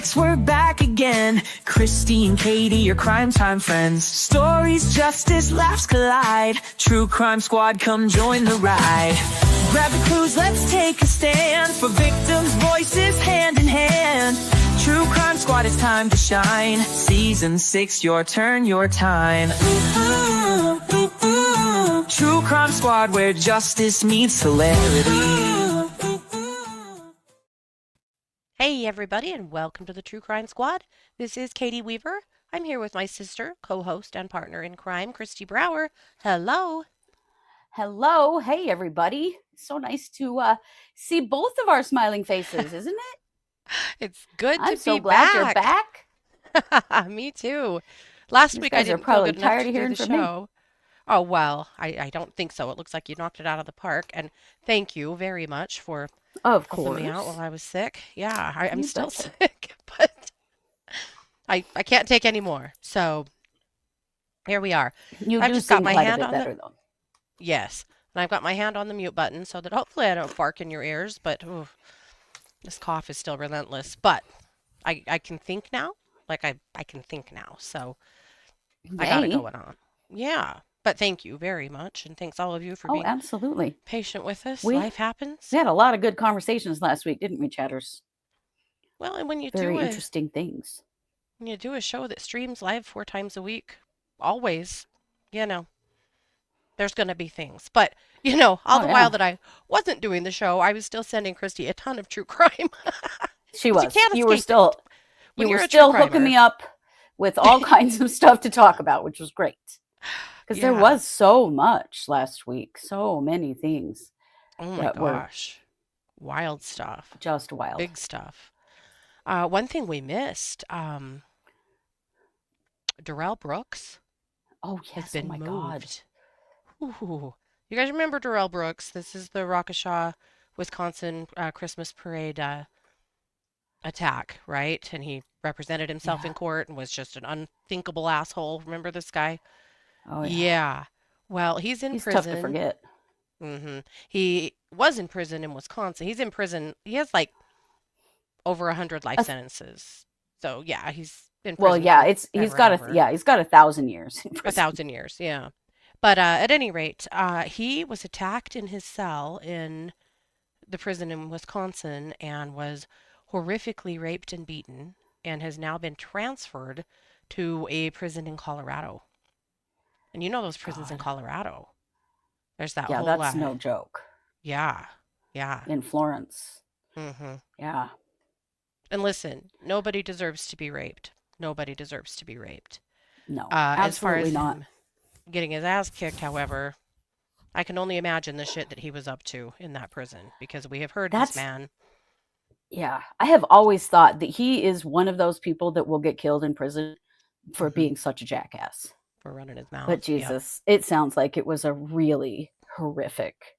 Netflix, we're back again. Kristi and Katie, your crime time friends. Stories, justice, laughs collide. True Crime Squad, come join the ride. Grab the clues, let's take a stand. For victims' voices, hand in hand. True Crime Squad, it's time to shine. Season 6, your turn, your time. True Crime Squad, where justice meets hilarity. Hey everybody, and welcome to the True Crime Squad. This is Katie Weaver. I'm here with my sister, co-host, and partner in crime, Kristi Brower. Hello. Hello. Hey everybody. So nice to see both of our smiling faces, isn't it? It's good I'm to so be glad you're back. Me too. Last These week I guys are didn't feel probably good enough tired to of do hearing the from me. show. Oh, well, I don't think so. It looks like you knocked it out of the park, and thank you very much for Of helping me out course. while I was sick. Yeah, I'm You still betcha. sick, but I can't take any more. So here we are. You I've do just got seem my quite a hand bit on the better though. Yes, and I've got my hand on the mute button so that hopefully I don't bark in your ears, but ooh, this cough is still relentless. But I can think now. Like I can think now. So I got it Yay. going on. Yeah. But thank you very much, and thanks all of you for Oh, being absolutely. patient with us. We Life happens. we had a lot of good conversations last week, didn't we, chatters? Well, and Very interesting things. when you do a show that streams live 4 times a week, always, you know, there's going to be things. But, all Oh the yeah. while that I wasn't doing the show, I was still sending Kristi a ton of true crime. She 'Cause was. you can't You were escape still it. When you were you're a true still hooking me crimer. up with all kinds of stuff to talk about, which was great. Because there Yeah. was so much last week, so many things Oh my that were gosh. Wild stuff. just wild. Big stuff. One thing we missed, Darrell Brooks Oh has yes, oh been my God. moved. Ooh. You guys remember Darrell Brooks? This is the Waukesha, Wisconsin Christmas parade attack, right? And he represented himself Yeah. in court and was just an unthinkable asshole. Remember this guy? Oh yeah. Yeah. Well, he's in He's tough to prison. forget. He was in prison in Wisconsin. He's in prison. He has like over 100 life Us- sentences. So yeah, he's in Well, prison yeah, for he's ever got and ever. he's got 1,000 years in A prison. 1,000 years, yeah. But at any rate, he was attacked in his cell in the prison in Wisconsin and was horrifically raped and beaten and has now been transferred to a prison in Colorado. And you know those prisons in God. Colorado. There's that Yeah, whole that's no joke. yeah. Yeah. In Florence. hmm Yeah. And listen, nobody deserves to be raped. Nobody deserves to be raped. No. As far Absolutely as not. him getting his ass kicked, however, I can only imagine the shit that he was up to in that prison because we have heard this That's man. Yeah. I have always thought that he is one of those people that will get killed in prison for Mhm. being such a jackass. For running his mouth. But Yep. Jesus, it sounds like it was a really horrific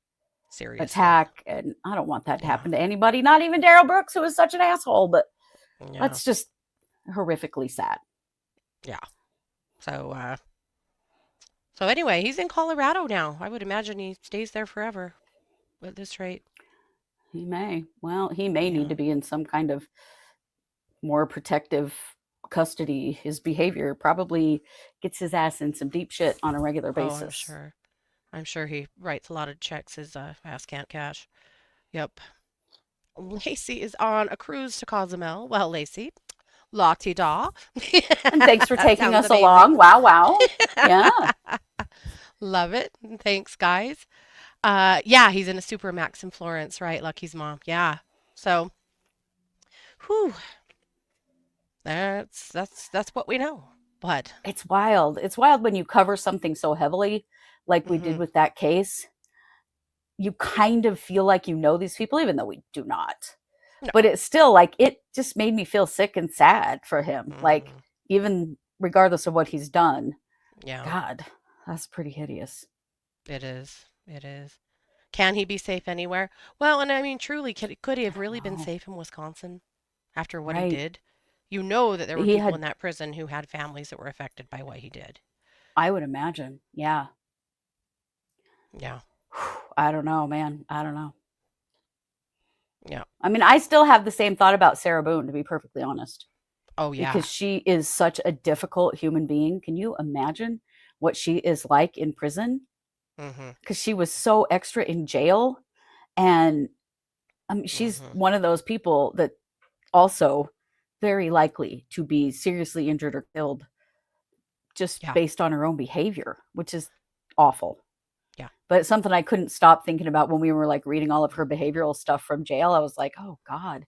Seriously. attack, and I don't want that to Yeah. happen to anybody, not even Darryl Brooks, who is such an asshole, but Yeah. that's just horrifically sad. Yeah. So anyway, he's in Colorado now. I would imagine he stays there forever at this rate. He may. Well, he may Yeah. need to be in some kind of more protective custody. His behavior probably gets his ass in some deep shit on a regular Oh, I'm basis. sure. I'm sure he writes a lot of checks his ass can't cash. Yep. Lacey is on a cruise to Cozumel. Well, Lacey, Lottie da. And thanks for That taking sounds us amazing. along. Wow. Yeah. Love it. Thanks, guys. Yeah, he's in a super max in Florence, right? Lucky's mom. Yeah. So, whew. That's what we know. But It's wild. It's wild when you cover something so heavily like we did Mhm. with that case. You kind of feel like you know these people, even though we do not. No. But it's still like, it just made me feel sick and sad for him. Like, Mhm. even regardless of what he's done, Yeah, God, that's pretty hideous. it is. It is. Can he be safe anywhere? Well, and I mean, truly, could he have really been know. safe in Wisconsin after what he Right. did? You know that there were He people had, in that prison who had families that were affected by what he did. I would imagine. Yeah. Yeah. I don't know, man. I don't know. Yeah. I mean, I still have the same thought about Sarah Boone, to be perfectly honest. Oh, yeah. because she is such a difficult human being. Can you imagine what she is like in prison? Mm-hmm. Because she was so extra in jail. And I mean, she's Mm-hmm. one of those people that also very likely to be seriously injured or killed just Yeah. based on her own behavior, which is awful. Yeah. But it's something I couldn't stop thinking about when we were like reading all of her behavioral stuff from jail. I was like, oh God,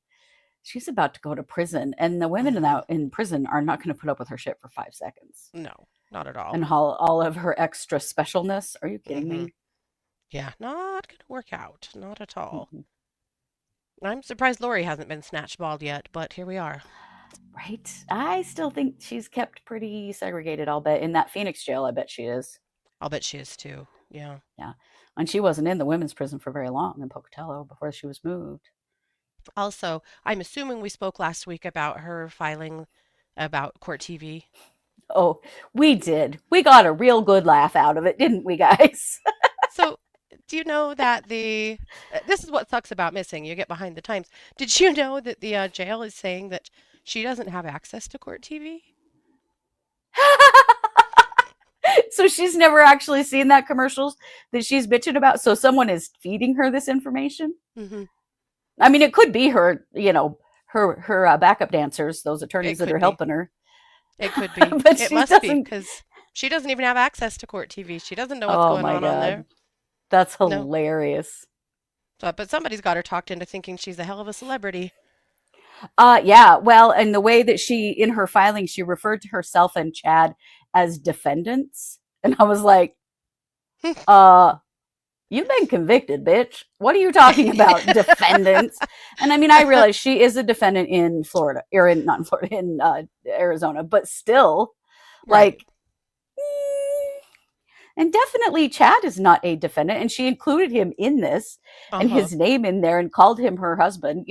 she's about to go to prison. And the women Mm-hmm. in prison are not going to put up with her shit for 5 seconds. No, not at all. And all of her extra specialness. Are you kidding Mm-hmm. me? Yeah, not gonna work out. Not at all. Mhm. I'm surprised Lori hasn't been snatched bald yet, but here we are. Right. I still think she's kept pretty segregated, I'll bet. In that Phoenix jail, I bet she is. I'll bet she is too. Yeah. Yeah. And she wasn't in the women's prison for very long in Pocatello before she was moved. Also, I'm assuming we spoke last week about her filing about court TV. Oh, we did. We got a real good laugh out of it, didn't we, guys? So, do you know that this is what sucks about missing? You get behind the times. Did you know that the jail is saying that she doesn't have access to court TV? So she's never actually seen that commercials that she's bitching about. So someone is feeding her this information. Mm-hmm. I mean, it could be her, her backup dancers, those It attorneys that could are be. helping her. It could be. But It she must be doesn't. because she doesn't even have access to court TV. She doesn't know what's Oh going my on God. there. That's No. hilarious. But somebody's got her talked into thinking she's a hell of a celebrity. Yeah. Well, and the way that in her filing, she referred to herself and Chad as defendants. And I was like, you've been convicted, bitch. What are you talking about, defendants? And I mean, I realize she is a defendant in Florida, or not in Florida, in Arizona, but still, Right. like, and definitely Chad is not a defendant. And she included him in this and Uh-huh. his name in there and called him her husband.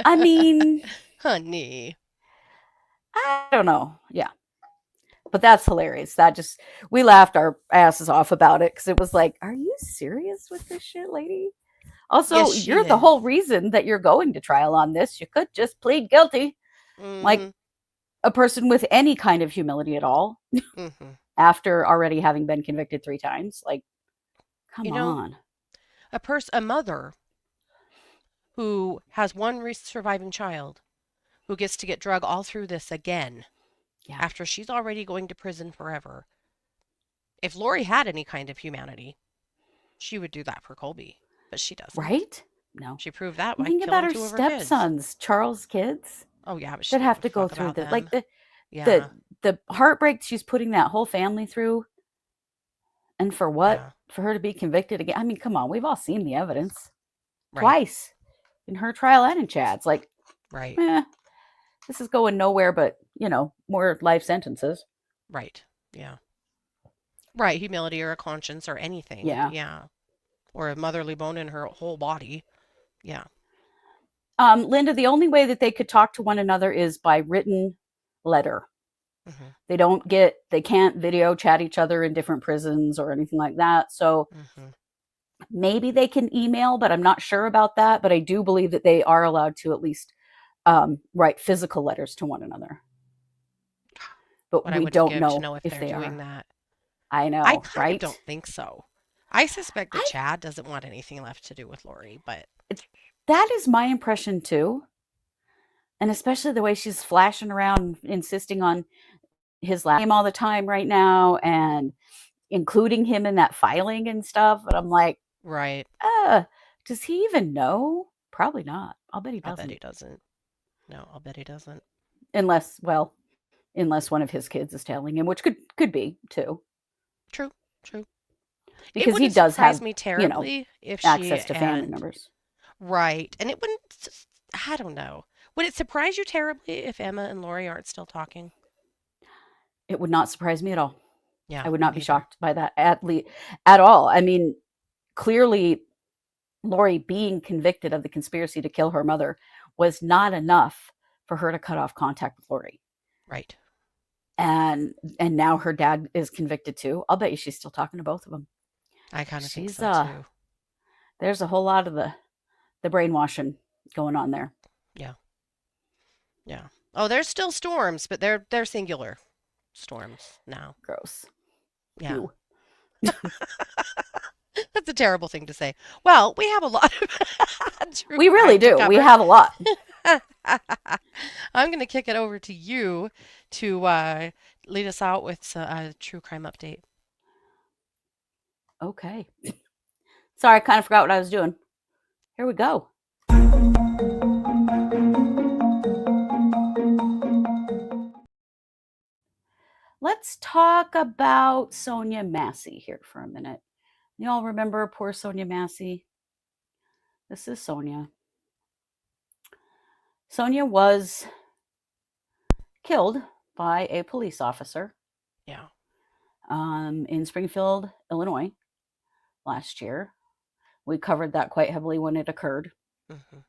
I mean, Honey. I don't know. Yeah. But that's hilarious. We laughed our asses off about it because it was like, are you serious with this shit, lady? Also, Yes, she you're the is. whole reason that you're going to trial on this. You could just plead guilty, like Mm-hmm. a person with any kind of humility at all, Mm-hmm. after already having been convicted 3 times. Like, come You know, on. a mother who has one surviving child who gets to get drug all through this again Yeah. after she's already going to prison forever. If Lori had any kind of humanity, she would do that for Colby, but she doesn't. Right? No. She proved that by Think about killing her 2 of her kids. stepsons, Charles' kids, Oh yeah, but she that didn't have give a to go fuck through about the them. like Yeah, the heartbreak she's putting that whole family through. And for what? yeah, For her to be convicted again? I mean, come on. We've all seen the evidence right, twice in her trial and in Chad's. Like, right, this is going nowhere but, more life sentences. right, yeah, right. Humility or a conscience or anything. Yeah. Yeah, or a motherly bone in her whole body. Yeah. Linda, the only way that they could talk to one another is by written letter. Mm-hmm. They can't video chat each other in different prisons or anything like that. So Mm-hmm. maybe they can email, but I'm not sure about that. But I do believe that they are allowed to at least write physical letters to one another. But What I we would don't give know to know if they're they doing are. that. I know, I kind of right? don't think so. I suspect that I Chad doesn't want anything left to do with Lori, but That is my impression too. And especially the way she's flashing around, insisting on his last name all the time right now and including him in that filing and stuff. And I'm like, right. does he even know? Probably not. I'll bet he I'll bet doesn't. he doesn't. No, I'll bet he doesn't. Unless one of his kids is telling him, which could be too. True, true. It Because he wouldn't does surprise have, me terribly if she access to family and members. right, and it wouldn't. I don't know. Would it surprise you terribly if Emma and Lori aren't still talking? It would not surprise me at all. Yeah, I would me not be neither. shocked by that at all. I mean, clearly, Lori being convicted of the conspiracy to kill her mother was not enough for her to cut off contact with Lori. Right. And now her dad is convicted too. I'll bet you she's still talking to both of them. I kind of think She's so too. There's a whole lot of the brainwashing going on there. Yeah. Yeah. Oh, there's still storms, but they're singular storms now. Gross. Yeah. Ew. That's a terrible thing to say. Well, we have a lot of true We really crime to do. We cover. have a lot. I'm going to kick it over to you to lead us out with a true crime update. Okay. Sorry, I kind of forgot what I was doing. Here we go. Let's talk about Sonya Massey here for a minute. You all remember poor Sonya Massey? This is Sonya. Sonya was killed by a police officer Yeah. in Springfield, Illinois last year. We covered that quite heavily when it occurred. Mm-hmm.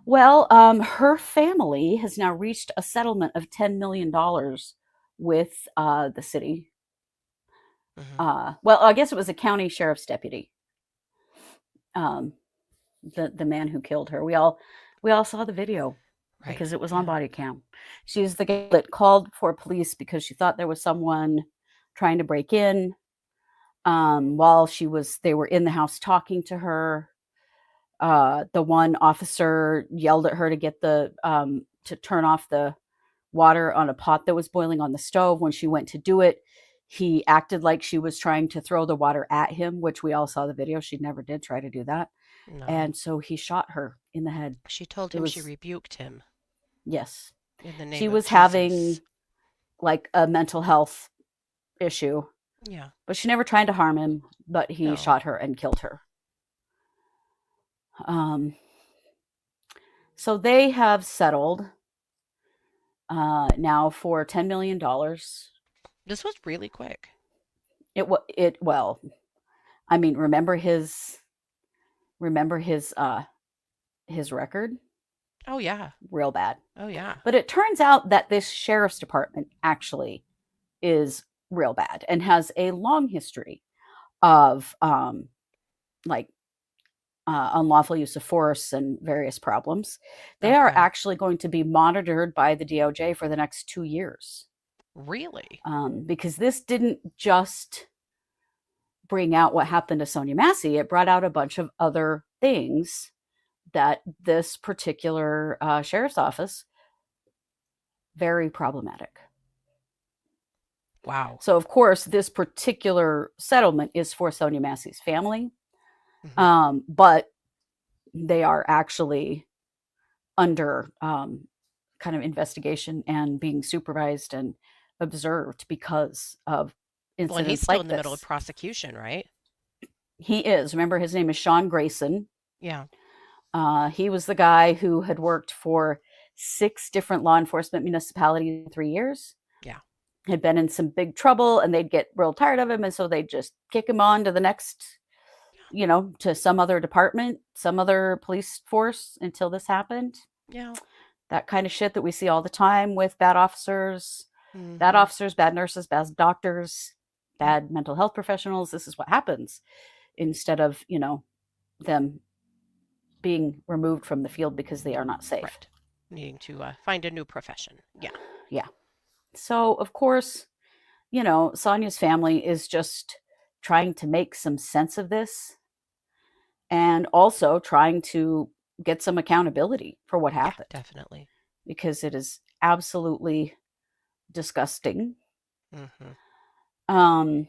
Well, her family has now reached a settlement of $10 million with the city. Mm-hmm. Well, I guess it was a county sheriff's deputy. The man who killed her. We all saw the video Right. because it was on body cam. She's the guy that called for police because she thought there was someone trying to break in. While they were in the house talking to her. The one officer yelled at her to get to turn off the water on a pot that was boiling on the stove. When she went to do it, he acted like she was trying to throw the water at him, which we all saw the video. She never did try to do that. No. And so he shot her in the head. She told him she rebuked him. Yes. In the name she of was Jesus. having like a mental health issue. Yeah. But she never tried to harm him, but he shot her and killed her. So they have settled now for $10 million. This was really quick. Well, I mean, remember his record? Oh yeah. Real bad. Oh yeah. But it turns out that this sheriff's department actually is real bad and has a long history of unlawful use of force and various problems. They are actually going to be monitored by the DOJ for the next 2 years. Really? Because this didn't just bring out what happened to Sonia Massey. It brought out a bunch of other things that this particular sheriff's office, very problematic. Wow. So, of course, this particular settlement is for Sonia Massey's family. Mm-hmm. But they are actually under kind of investigation and being supervised and observed because of incidents Well, and he's still like in the middle this. of prosecution, right? He is. Remember, his name is Sean Grayson. Yeah. He was the guy who had worked for 6 different law enforcement municipalities in 3 years. Yeah. Had been in some big trouble, and they'd get real tired of him, and so they'd just kick him on to the next, to some other department, some other police force until this happened. Yeah. That kind of shit that we see all the time with bad officers, Mm-hmm. bad officers, bad nurses, bad doctors, bad mental health professionals. This is what happens instead of, them being removed from the field because they are not safe. Right. Needing to find a new profession. Yeah. Yeah. So, of course, Sonia's family is just trying to make some sense of this and also trying to get some accountability for what happened. Yeah, definitely. Because it is absolutely disgusting. Mm-hmm.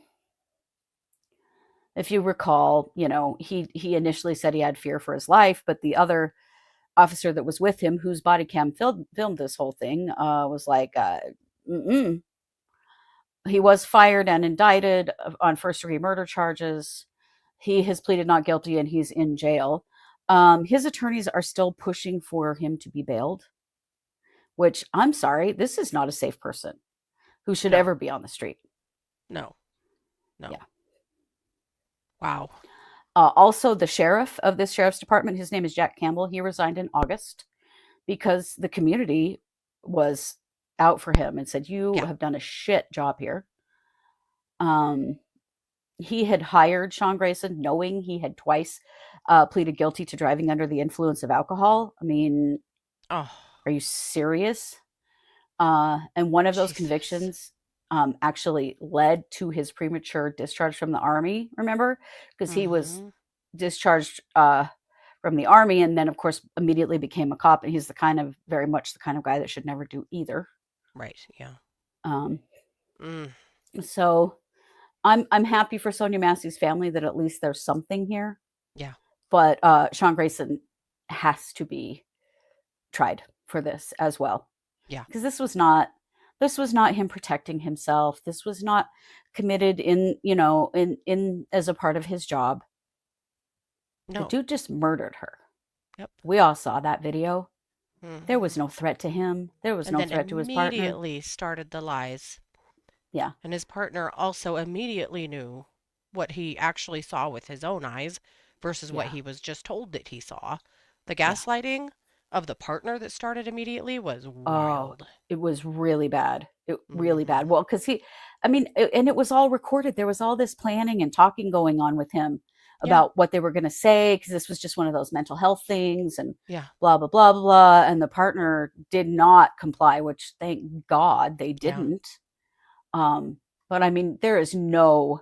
If you recall, he initially said he had fear for his life, but the other officer that was with him, whose body cam filmed this whole thing, was like, mm-mm. He was fired and indicted on first-degree murder charges. He has pleaded not guilty and he's in jail. His attorneys are still pushing for him to be bailed, which, I'm sorry, this is not a safe person who should ever be on the street. No. Yeah. Wow. Also, the sheriff of this sheriff's department, his name is Jack Campbell. He resigned in August because the community was out for him and said, you have done a shit job here. He had hired Sean Grayson knowing he had twice pleaded guilty to driving under the influence of alcohol. I mean, Are you serious? And one of those Jesus. convictions actually led to his premature discharge from the Army, remember? Because he was discharged from the Army and then, of course, immediately became a cop. And he's very much the kind of guy that should never do either. Right, yeah. So I'm happy for Sonia Massey's family that at least there's something here. Yeah. But Sean Grayson has to be tried for this as well. Yeah. Because this was not him protecting himself. This was not committed in as a part of his job. No. The dude just murdered her. Yep. We all saw that video. There was no threat to him. There was no threat to his partner. Immediately started the lies. Yeah. And his partner also immediately knew what he actually saw with his own eyes versus what he was just told that he saw. The gaslighting of the partner that started immediately was wild. It was really bad. Really bad. Well, because and it was all recorded. There was all this planning and talking going on with him about what they were going to say, because this was just one of those mental health things and blah, blah, blah, blah. And the partner did not comply, which thank God they didn't. But I mean, there is no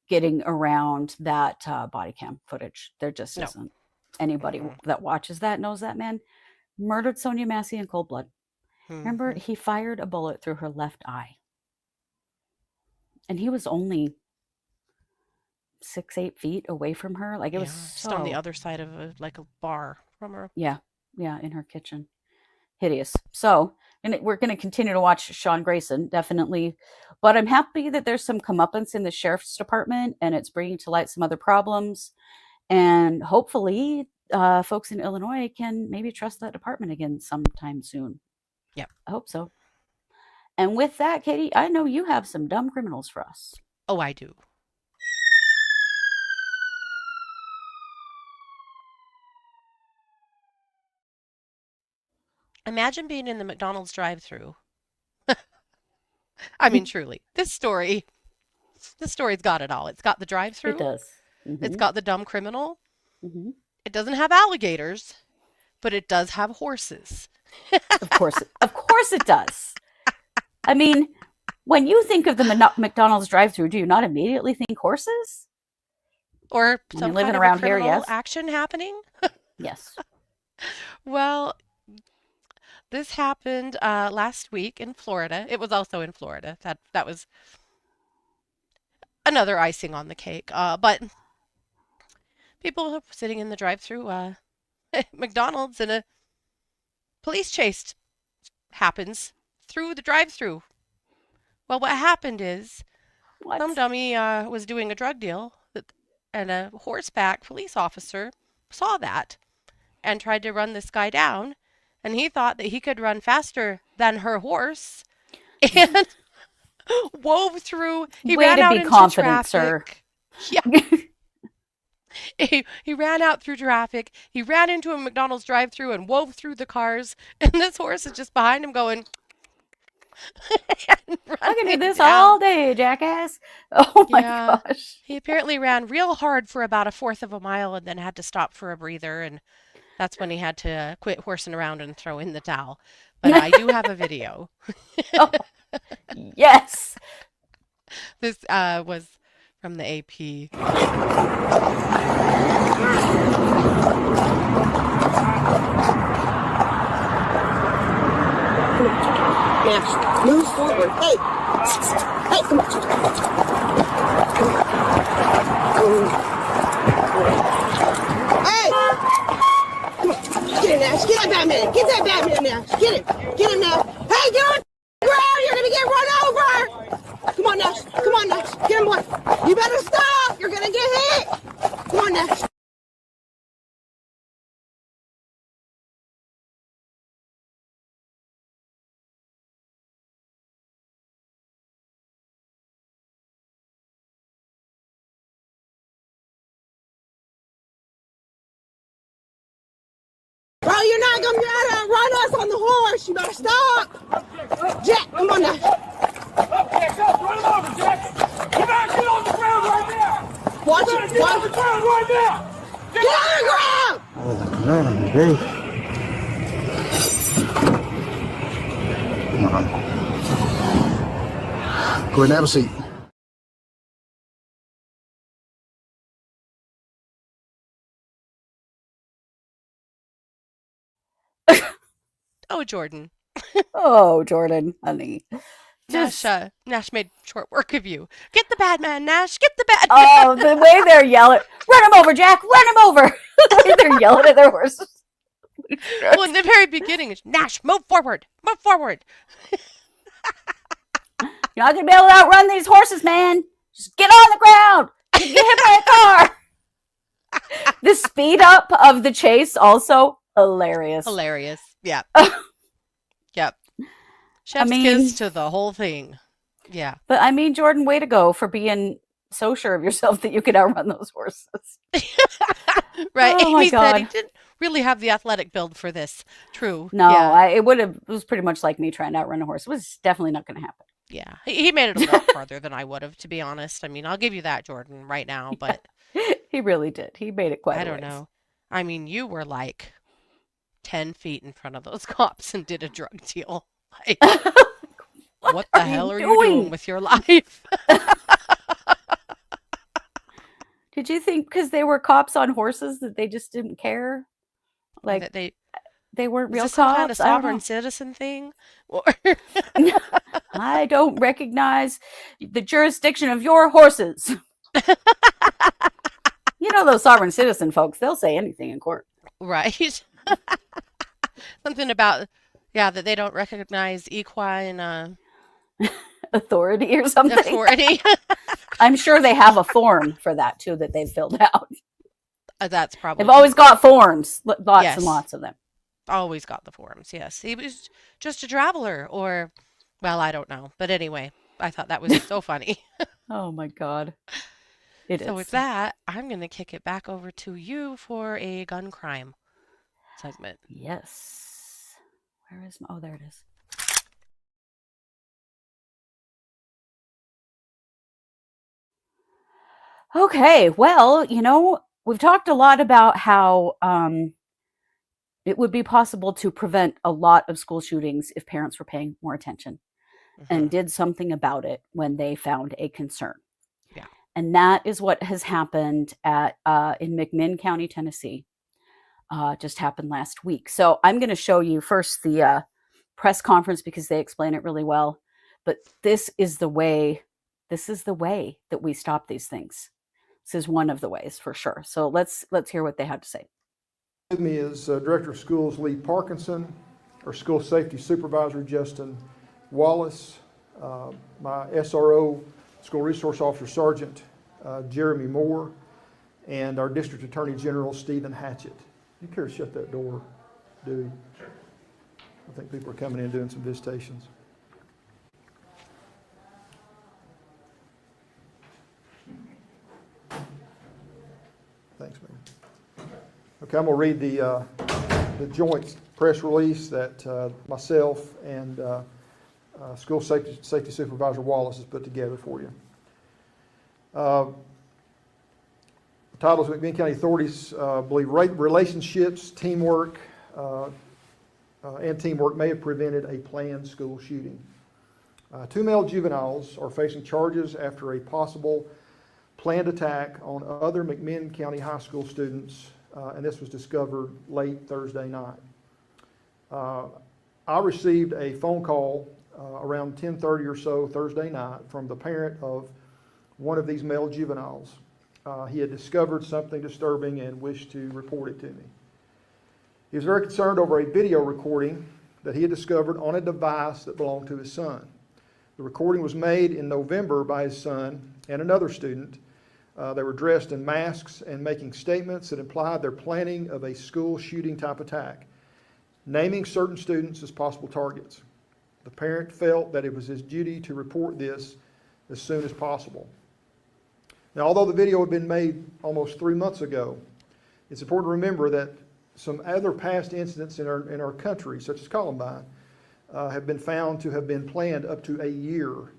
getting around that body cam footage. There just isn't. Anybody that watches that knows that man murdered Sonia Massey in cold blood. Remember, he fired a bullet through her left eye. And he was only 6-8 feet away from her. Like, it was just on the other side of a bar from her. Yeah, in her kitchen. Hideous. So, and we're going to continue to watch Sean Grayson, definitely. But I'm happy that there's some comeuppance in the sheriff's department, and it's bringing to light some other problems. And hopefully, folks in Illinois can maybe trust that department again sometime soon. Yeah. I hope so. And with that, Katie, I know you have some dumb criminals for us. Oh, I do. Imagine being in the McDonald's drive-thru. I mean, truly, this story's got it all. It's got the drive-thru. It does. It's got the dumb criminal. It doesn't have alligators, but it does have horses. Of course it does. I mean, when you think of the McDonald's drive-thru, do you not immediately think horses? Or some living kind of around a criminal here, yes. action happening? Yes. Well, this happened last week in Florida. It was also in Florida. That was another icing on the cake. But people sitting in the drive-thru McDonald's, and a police chase happens through the drive-thru. Well, what happened is some dummy was doing a drug deal, and a horseback police officer saw that and tried to run this guy down. And he thought that he could run faster than her horse, and wove through. He ran out into confident, traffic. sir. Yeah. He ran out through traffic. He ran into a McDonald's drive-thru and wove through the cars. And this horse is just behind him going. I can do this all day, jackass. Oh my gosh. He apparently ran real hard for about 1/4 of a mile and then had to stop for a breather, and that's when he had to quit horsing around and throw in the towel. But I do have a video. Yes. This was from the AP. Now, move forward. Hey, come on. Hey! Come on, get him now. Get that Batman. Get that Batman now. Get him now. Hey, get on the ground. You're going to get run over. Come on now. Get him, boy. You better stop. You're going to get hit. Come on now. Bro, you're not gonna be able to run us on the horse. You better stop. Jack, come on now. Jack, run him over, Jack. You better get on the ground right now. Watch it. Get on the ground right now. Get on the ground. Oh, the ground, right. Go ahead and have a seat. Oh, Jordan. Oh, Jordan, honey. Nash made short work of you. Get the bad man, Nash. Get the bad man. Oh, the way they're yelling, run him over, Jack, run him over. The way they're yelling at their horses. Well, in the very beginning, it's Nash, move forward. Move forward. You're not going to be able to outrun these horses, man. Just get on the ground. You get hit by a car. The speed up of the chase also hilarious. Hilarious. Yeah. Yep. I Chef's mean, kiss to the whole thing. Yeah. but I mean, Jordan, way to go for being so sure of yourself that you could outrun those horses. Right. Oh my Amy said God. he didn't really have the athletic build for this. True. No, Yeah. it was pretty much like me trying to outrun a horse. It was definitely not going to happen. Yeah. He made it a lot farther than I would have, to be honest. I mean, I'll give you that, Jordan, right now. But He really did. He made it quite I a don't ways. know. I mean, you were like 10 feet in front of those cops and did a drug deal. Like, what the hell are you doing with your life? Did you think because they were cops on horses that they just didn't care? Like That they they weren't is real this some cops? kind of I don't sovereign know. citizen thing? Or I don't recognize the jurisdiction of your horses. You know those sovereign citizen folks, they'll say anything in court. right? Something about that they don't recognize equine Authority or something. authority. I'm sure they have a form for that too that they've filled out. That's probably They've always got forms, lots Yes. and lots of them. always got the forms. Yes, he was just a traveler, or well, I don't know. But anyway, I thought that was so funny. Oh my God. It is. So with that, I'm going to kick it back over to you for a gun crime segment. Yes. Where is my, oh, there it is. Okay, well, we've talked a lot about how it would be possible to prevent a lot of school shootings if parents were paying more attention and did something about it when they found a concern. Yeah. And that is what has happened at in McMinn County, Tennessee. Just happened last week. So I'm going to show you first the press conference because they explain it really well. But this is the way that we stop these things. This is one of the ways for sure. So let's hear what they had to say. With me is Director of Schools Lee Parkinson, our School Safety Supervisor Justin Wallace, my SRO, School Resource Officer Sergeant Jeremy Moore, and our District Attorney General Stephen Hatchett. You care to shut that door, Dewey? I think people are coming in doing some visitations. Thanks, man. Okay, I'm going to read the joint press release that myself and School Safety Supervisor Wallace has put together for you. The title is McMinn County Authorities believe relationships, teamwork, and teamwork may have prevented a planned school shooting. 2 male juveniles are facing charges after a possible planned attack on other McMinn County High School students, and this was discovered late Thursday night. I received a phone call around 10:30 or so Thursday night from the parent of one of these male juveniles. He had discovered something disturbing and wished to report it to me. He was very concerned over a video recording that he had discovered on a device that belonged to his son. The recording was made in November by his son and another student. They were dressed in masks and making statements that implied their planning of a school shooting type attack, naming certain students as possible targets. The parent felt that it was his duty to report this as soon as possible. Now, although the video had been made almost 3 months ago, it's important to remember that some other past incidents in our country, such as Columbine, have been found to have been planned up to a year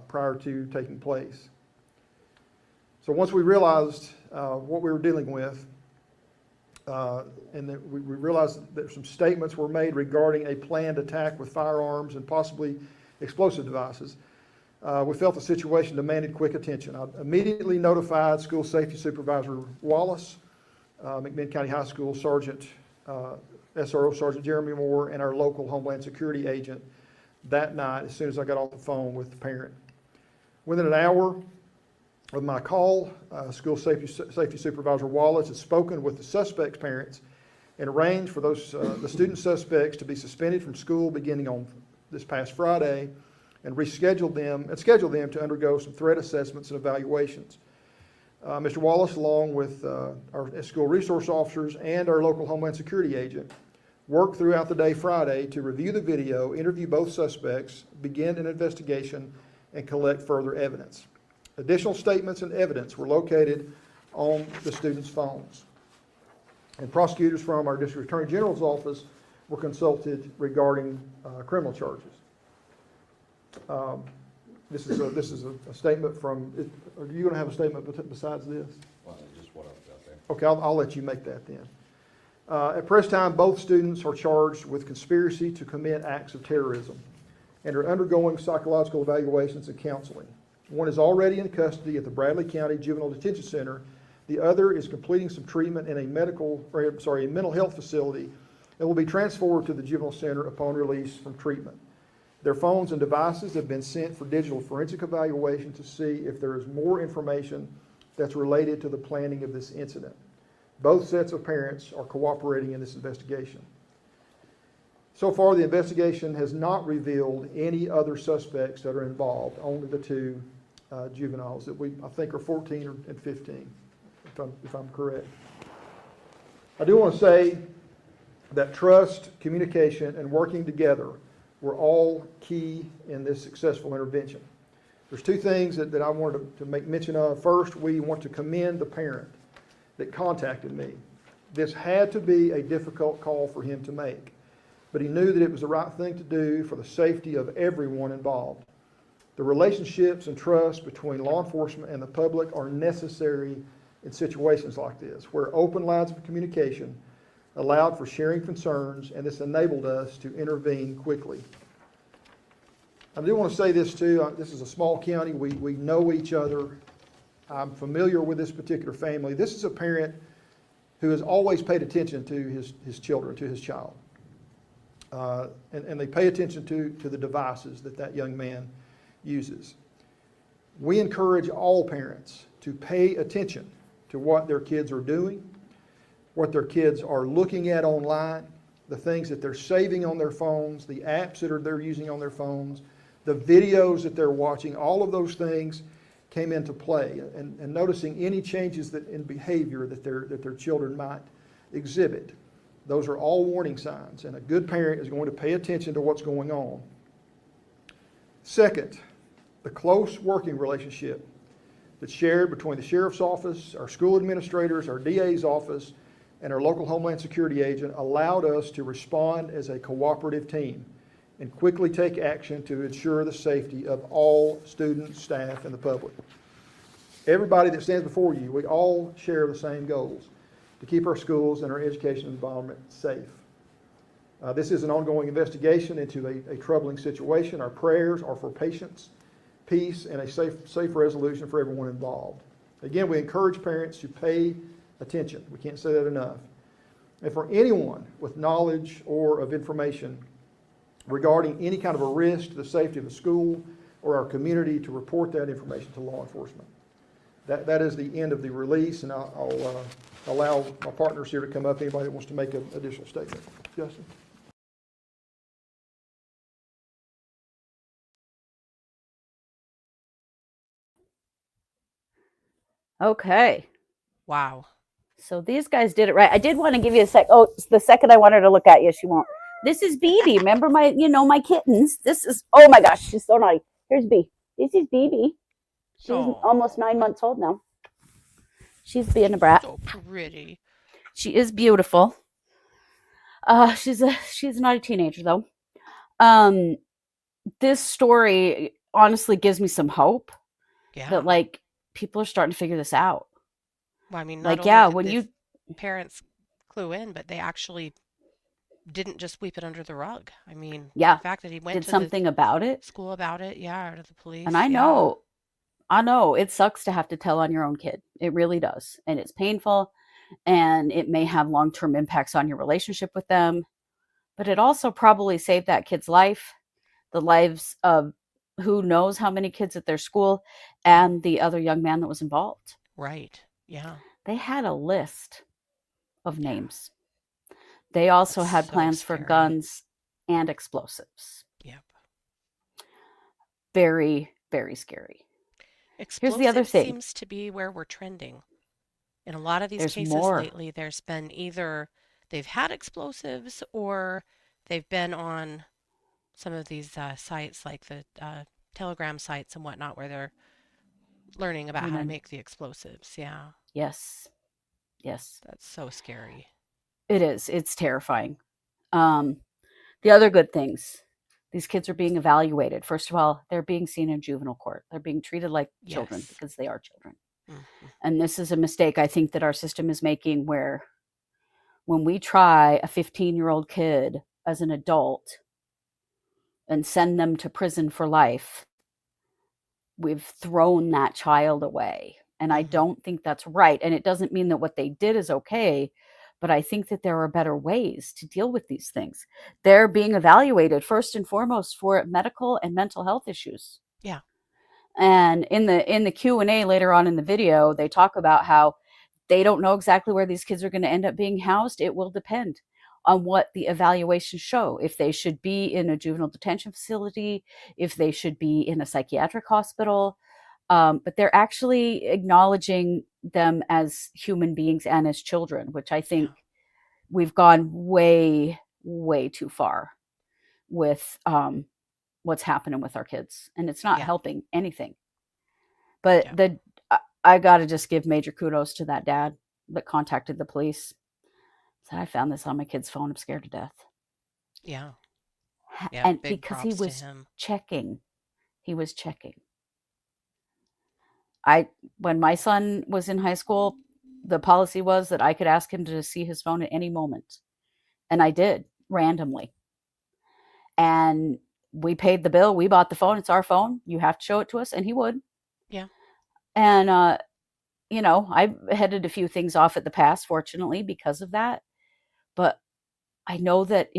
prior to taking place. So once we realized what we were dealing with, and that we realized that some statements were made regarding a planned attack with firearms and possibly explosive devices. We felt the situation demanded quick attention. I immediately notified School Safety Supervisor Wallace, McMinn County High School Sergeant, SRO Sergeant Jeremy Moore, and our local Homeland Security agent that night as soon as I got off the phone with the parent. Within an hour of my call, School Safety Supervisor Wallace had spoken with the suspect's parents and arranged for those the student suspects to be suspended from school beginning on this past Friday, and scheduled them to undergo some threat assessments and evaluations. Mr. Wallace, along with our school resource officers and our local Homeland Security agent, worked throughout the day Friday to review the video, interview both suspects, begin an investigation, and collect further evidence. Additional statements and evidence were located on the students' phones. And prosecutors from our District Attorney General's office were consulted regarding criminal charges. This is a statement from, are you going to have a statement besides this? Well, just what I've got there. Okay, I'll let you make that then. At press time, both students are charged with conspiracy to commit acts of terrorism and are undergoing psychological evaluations and counseling. One is already in custody at the Bradley County Juvenile Detention Center. The other is completing some treatment in a mental health facility and will be transferred to the juvenile center upon release from treatment. Their phones and devices have been sent for digital forensic evaluation to see if there is more information that's related to the planning of this incident. Both sets of parents are cooperating in this investigation. So far, the investigation has not revealed any other suspects that are involved, only the two juveniles that I think are 14 and 15, if I'm correct. I do want to say that trust, communication, and working together were all key in this successful intervention. There's two things that I wanted to make mention of. First, we want to commend the parent that contacted me. This had to be a difficult call for him to make, but he knew that it was the right thing to do for the safety of everyone involved. The relationships and trust between law enforcement and the public are necessary in situations like this, where open lines of communication allowed for sharing concerns, and this enabled us to intervene quickly. I do want to say this too. This is a small county. We know each other. I'm familiar with this particular family. This is a parent who has always paid attention to his children, to his child. And they pay attention to the devices that young man uses. We encourage all parents to pay attention to what their kids are doing, what their kids are looking at online, the things that they're saving on their phones, the apps that they're using on their phones, the videos that they're watching. All of those things came into play, and noticing any changes in behavior that their children might exhibit. Those are all warning signs, and a good parent is going to pay attention to what's going on. Second, the close working relationship that's shared between the sheriff's office, our school administrators, our DA's office, and our local Homeland Security agent allowed us to respond as a cooperative team and quickly take action to ensure the safety of all students, staff, and the public. Everybody that stands before you, we all share the same goals: to keep our schools and our education environment safe. This is an ongoing investigation into a troubling situation. Our prayers are for patience, peace, and a safe resolution for everyone involved. Again, we encourage parents to pay attention. We can't say that enough. And for anyone with knowledge or of information regarding any kind of a risk to the safety of the school or our community, to report that information to law enforcement. That is the end of the release, and I'll allow my partners here to come up, anybody that wants to make an additional statement. Justin? Okay. Wow. So these guys did it right. I did want to give you a sec. Oh, the second I want her to look at you, she won't. This is BB. Remember my kittens? This is, oh my gosh, she's so naughty. Here's B. This is BB. She's almost 9 months old now. She's being a brat. So pretty. She is beautiful. She's a naughty teenager though. This story honestly gives me some hope that like people are starting to figure this out. Well, I mean, like, yeah, when you parents clue in, but they actually didn't just sweep it under the rug. I mean, the Yeah. fact that he went Did to the something about it. school about it, yeah, or to the police, And I yeah, know it sucks to have to tell on your own kid. It really does. And it's painful and it may have long-term impacts on your relationship with them, but it also probably saved that kid's life, the lives of who knows how many kids at their school and the other young man that was involved. right, yeah, They had a list of names. They also that's had so plans for scary. guns and explosives. Yep. Very, very scary. Here's the other Explosive thing. seems to be where we're trending. In a lot of these There's cases more. lately, there's been either they've had explosives or they've been on some of these sites like the Telegram sites and whatnot where they're learning about how to Learning. make the explosives. Yeah, Yes. Yes. that's so scary. It is. It's terrifying. Um, the other good things, these kids are being evaluated. First of all, they're being seen in juvenile court. They're being treated like children Yes. because they are children. Hmm. And this is a mistake I think that our system is making where when we try a 15-year-old kid as an adult and send them to prison for life, we've thrown that child away. And I Mhm. don't think that's right. And it doesn't mean that what they did is okay, but I think that there are better ways to deal with these things. They're being evaluated first and foremost for medical and mental health issues. Yeah. And in the Q&A later on in the video, they talk about how they don't know exactly where these kids are going to end up being housed. It will depend on what the evaluations show. If they should be in a juvenile detention facility, if they should be in a psychiatric hospital. But they're actually acknowledging them as human beings and as children, which I think Yeah. we've gone way, way too far with what's happening with our kids. And it's not Yeah. helping anything. But Yeah. I got to just give major kudos to that dad that contacted the police. Said, I found this on my kid's phone. I'm scared to death. Yeah. Yeah. And Big because he props to was him. checking. He was checking. When my son was in high school, the policy was that I could ask him to see his phone at any moment. And I did, randomly. And we paid the bill. We bought the phone. It's our phone. You have to show it to us. And he would. Yeah. And, I headed a few things off at the pass, fortunately, because of that. But I know that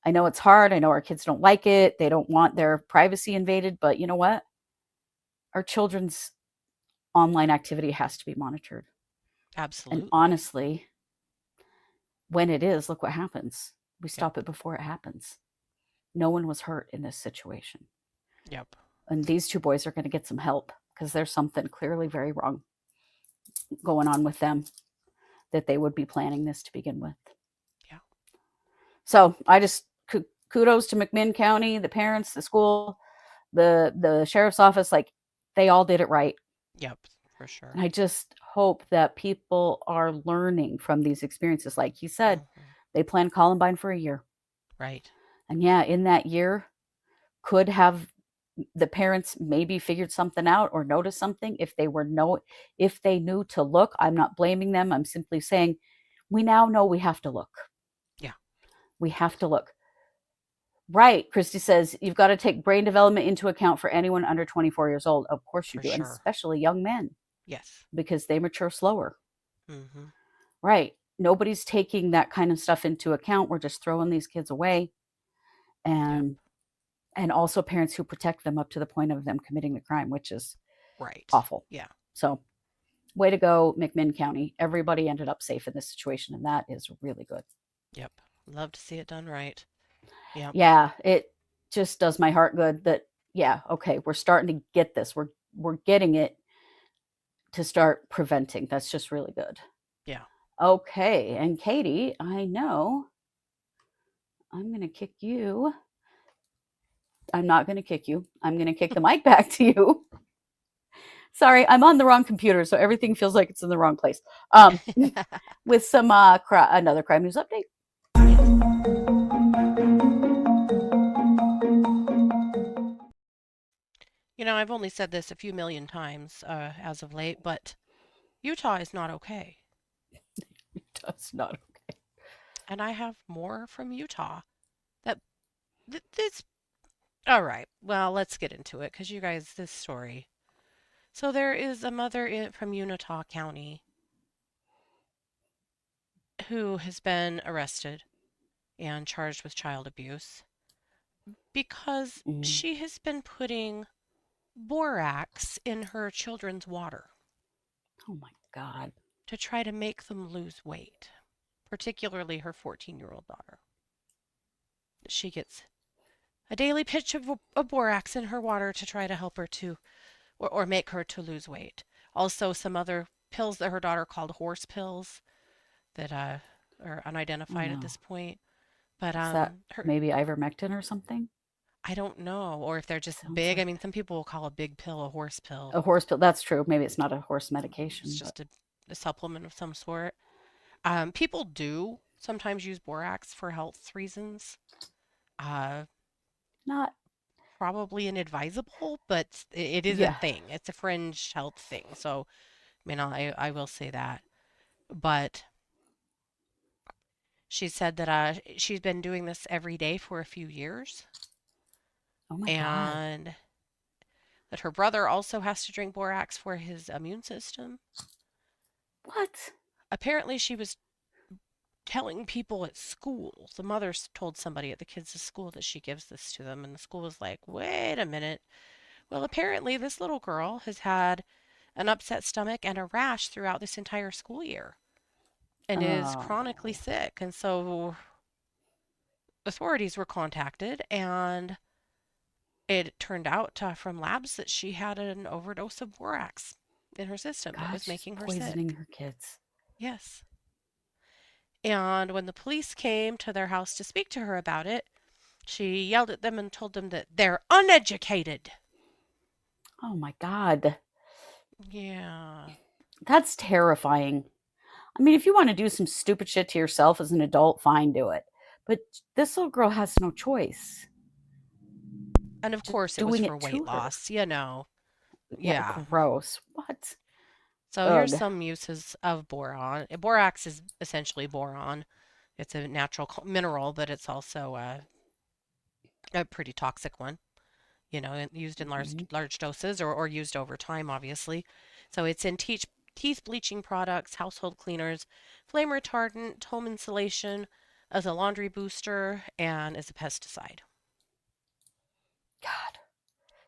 I know it's hard. I know our kids don't like it. They don't want their privacy invaded. But you know what? Our children's online activity has to be monitored. Absolutely. And honestly, when it is, look what happens. We stop it before it happens. No one was hurt in this situation. Yep. And these two boys are going to get some help because there's something clearly very wrong going on with them that they would be planning this to begin with. Yeah. So I just kudos to McMinn County, the parents, the school, the sheriff's office. Like, they all did it right. Yep. For sure. And I just hope that people are learning from these experiences. Like he said, they planned Columbine for a year. Right. And yeah, in that year, could have the parents maybe figured something out or noticed something if they knew to look. I'm not blaming them. I'm simply saying we now know we have to look. Yeah. We have to look. Right. Kristi says you've got to take brain development into account for anyone under 24 years old. Of course you For do. And sure. especially young men. Yes. Because they mature slower. Mm-hmm. Right. Nobody's taking that kind of stuff into account. We're just throwing these kids away. And also parents who protect them up to the point of them committing the crime, which is right. Awful. Yeah. So way to go, McMinn County. Everybody ended up safe in this situation, and that is really good. Yep. Love to see it done right. Yep. Yeah, it just does my heart good that, okay, we're starting to get this. We're getting it to start preventing. That's just really good. Yeah. Okay, and Katie, I know I'm going to kick you. I'm not going to kick you. I'm going to kick the mic back to you. Sorry, I'm on the wrong computer, so everything feels like it's in the wrong place. With some another crime news update. You know, I've only said this a few million times as of late, but Utah is not okay. That's not okay. And I have more from Utah. That this. All right. Well, let's get into it because you guys, this story. So there is a mother from Unitah County who has been arrested and charged with child abuse because Mm. she has been putting borax in her children's water Oh my God. to try to make them lose weight, particularly her 14-year-old daughter. She gets a daily pitch of borax in her water to try to help her to, or make her to lose weight. Also, some other pills that her daughter called horse pills that are Oh unidentified at no. this point. But Is that her, maybe ivermectin or something? I don't know, or if they're just Sounds big. I like mean, some people will call a big pill a horse pill. a horse pill. That's true. Maybe it's not a horse It's medication, but just a supplement of some sort. People do sometimes use borax for health reasons. Uh, not. Probably inadvisable, but it is a Yeah. thing. It's a fringe health thing. So, I mean, I will say that. But she said that she's been doing this every day for a few years, Oh my God. and that her brother also has to drink borax for his immune system. What? Apparently, she was telling people at school. The mother told somebody at the kids' school that she gives this to them, and the school was like, "Wait a minute." Well, apparently, this little girl has had an upset stomach and a rash throughout this entire school year and is chronically Oh. sick. And so authorities were contacted, and it turned out from labs that she had an overdose of borax in her system that God, was she's making her poisoning sick. her kids. Yes. And when the police came to their house to speak to her about it, she yelled at them and told them that they're uneducated. Oh my God. Yeah. That's terrifying. I mean, if you want to do some stupid shit to yourself as an adult, fine, do it. But this little girl has no choice. And of Just course, it was doing for it to weight her. loss, you know. Yeah, Yeah. gross. What? So here's Ugh. some uses of boron. Borax is essentially boron. It's a natural mineral, but it's also a pretty toxic one, you know, used in Mhm. large doses or used over time, obviously. So it's in teeth bleaching products, household cleaners, flame retardant, home insulation, as a laundry booster, and as a pesticide. God.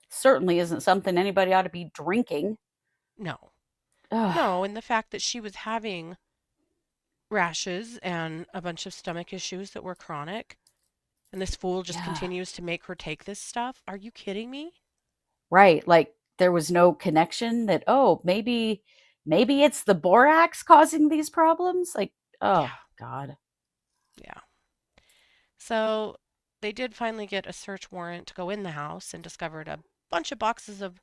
Certainly isn't something anybody ought to be drinking. No, Ugh. no, and the fact that she was having rashes and a bunch of stomach issues that were chronic, and this fool just Yeah. continues to make her take this stuff. Are you kidding me? Right. Like there was no connection that, oh, maybe it's the borax causing these problems. Like, oh Yeah, God. yeah. So they did finally get a search warrant to go in the house and discovered a bunch of boxes of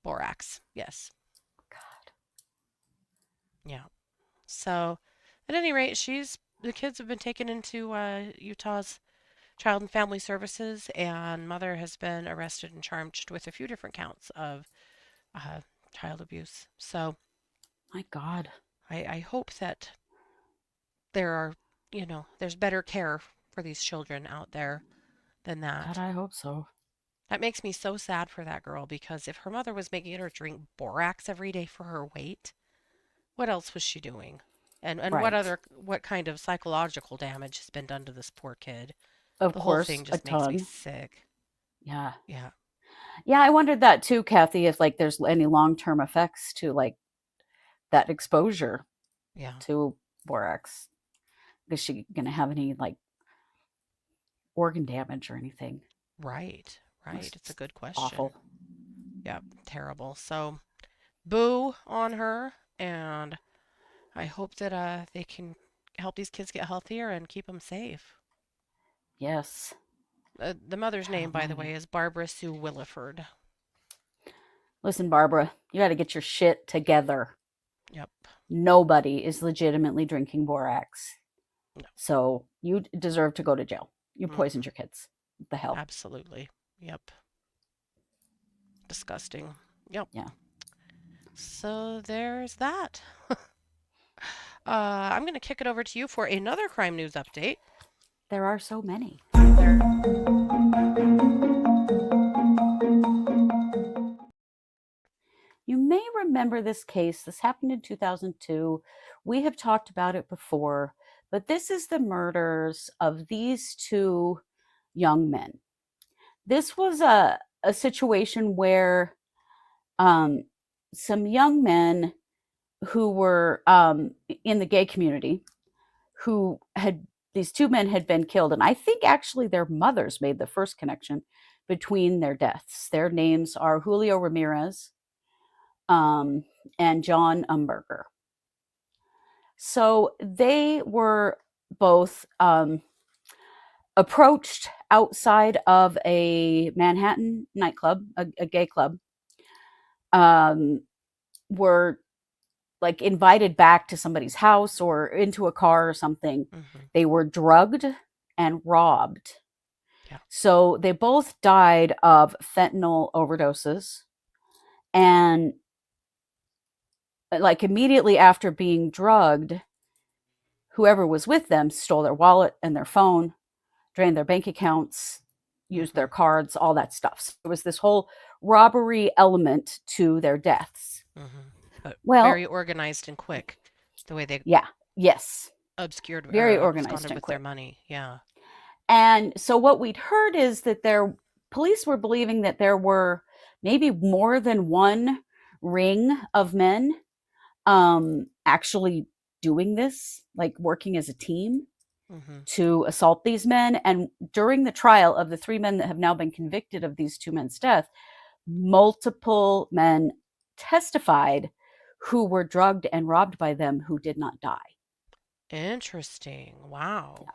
borax. Yes. God. Yeah. So at any rate, the kids have been taken into Utah's Child and Family Services, and mother has been arrested and charged with a few different counts of uh, child abuse. So My God. I hope that there are, there's better care for these children out there than God, that. I hope so. That makes me so sad for that girl because if her mother was making her drink borax every day for her weight, what else was she doing? And Right. what kind of psychological damage has been done to this poor kid? Of The whole course, thing a just makes me ton. sick. Yeah. Yeah. Yeah, I wondered that too, Kathy, if like there's any long-term effects to like that exposure Yeah. to borax. Is she going to have any like organ damage or anything? Right. Right. It's a It's good question. awful. Yep. Terrible. So boo on her, and I hope that they can help these kids get healthier and keep them safe. Yes. The mother's God name, by the way, almighty. is Barbara Sue Williford. Listen, Barbara, you got to get your shit together. Yep. Nobody is legitimately drinking borax. No. So you deserve to go to jail. You Hmm. poisoned your kids. What the hell? Absolutely. Yep. Disgusting. Yep. Yeah. So there's that. I'm going to kick it over to you for another crime news update. There are so many. You may remember this case. This happened in 2002. We have talked about it before, but this is the murders of these two young men. This was a situation where some young men who were in the gay community, these two men had been killed. And I think actually their mothers made the first connection between their deaths. Their names are Julio Ramirez and John Umberger. So they were both approached outside of a Manhattan nightclub, a gay club, were like invited back to somebody's house or into a car or something. Mm-hmm. They were drugged and robbed. Yeah. So they both died of fentanyl overdoses. And like immediately after being drugged, whoever was with them stole their wallet and their phone, drained their bank accounts, used their cards, all that stuff. So there was this whole robbery element to their deaths. Mm-hmm. But Well, very organized and quick, the way they yes, obscured very or organized absconded and with quick. their money. Yeah. And so what we'd heard is that police were believing that there were maybe more than one ring of men actually doing this, like working as a team to assault these men. And during the trial of the three men that have now been convicted of these two men's death, multiple men testified who were drugged and robbed by them who did not die. Interesting. Wow. Yeah.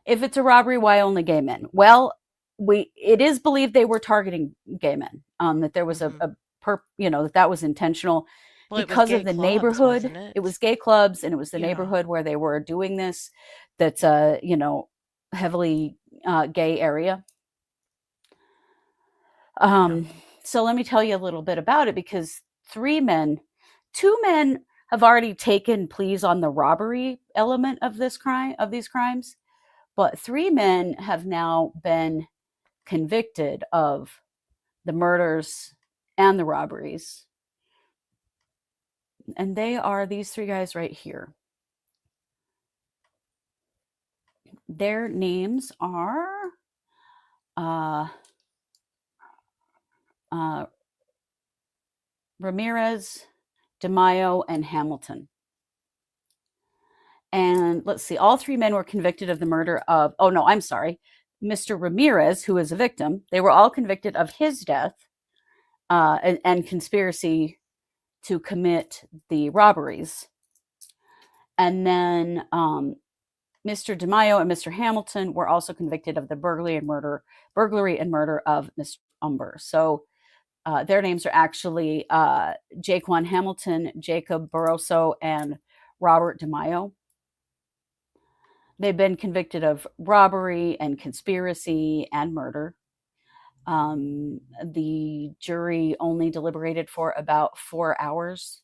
If it's a robbery, why only gay men? Well, it is believed they were targeting gay men. That there was that was intentional. Well, because of the clubs, neighborhood. It was gay clubs, and it was the neighborhood where they were doing this. That's heavily gay area. So let me tell you a little bit about it, because two men have already taken pleas on the robbery element of these crimes, but three men have now been convicted of the murders and the robberies. And they are these three guys right here. Their names are Ramirez, DeMaio, and Hamilton. And let's see, all three men were convicted of the murder of, Mr. Ramirez, who is a victim. They were all convicted of his death and conspiracy to commit the robberies. And then Mr. DeMaio and Mr. Hamilton were also convicted of the burglary and murder of Mr. Umber. So their names are actually Jaquan Hamilton, Jacob Barroso, and Robert DeMaio. They've been convicted of robbery and conspiracy and murder. The jury only deliberated for about 4 hours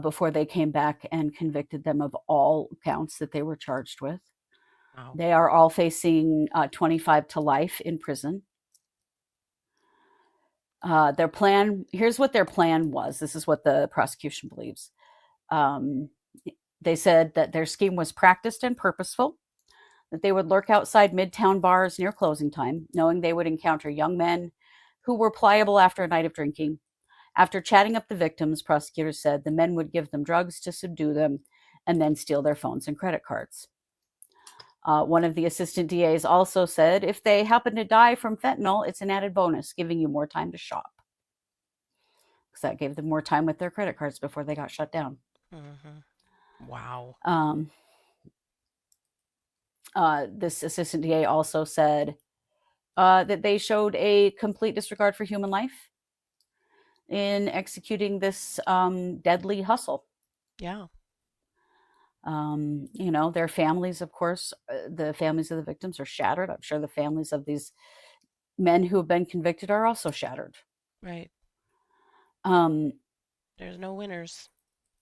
before they came back and convicted them of all counts that they were charged with. Wow. They are all facing 25 to life in prison. Their plan, here's what their plan was. This is what the prosecution believes. They said that their scheme was practiced and purposeful, that they would lurk outside midtown bars near closing time, knowing they would encounter young men who were pliable after a night of drinking. After chatting up the victims, prosecutors said the men would give them drugs to subdue them and then steal their phones and credit cards. One of the assistant DAs also said, if they happen to die from fentanyl, it's an added bonus, giving you more time to shop. Because that gave them more time with their credit cards before they got shut down. Mm-hmm. Wow. This assistant DA also said that they showed a complete disregard for human life in executing this deadly hustle. Yeah. Their families, of course, the families of the victims are shattered. I'm sure the families of these men who have been convicted are also shattered. Right. There's no winners.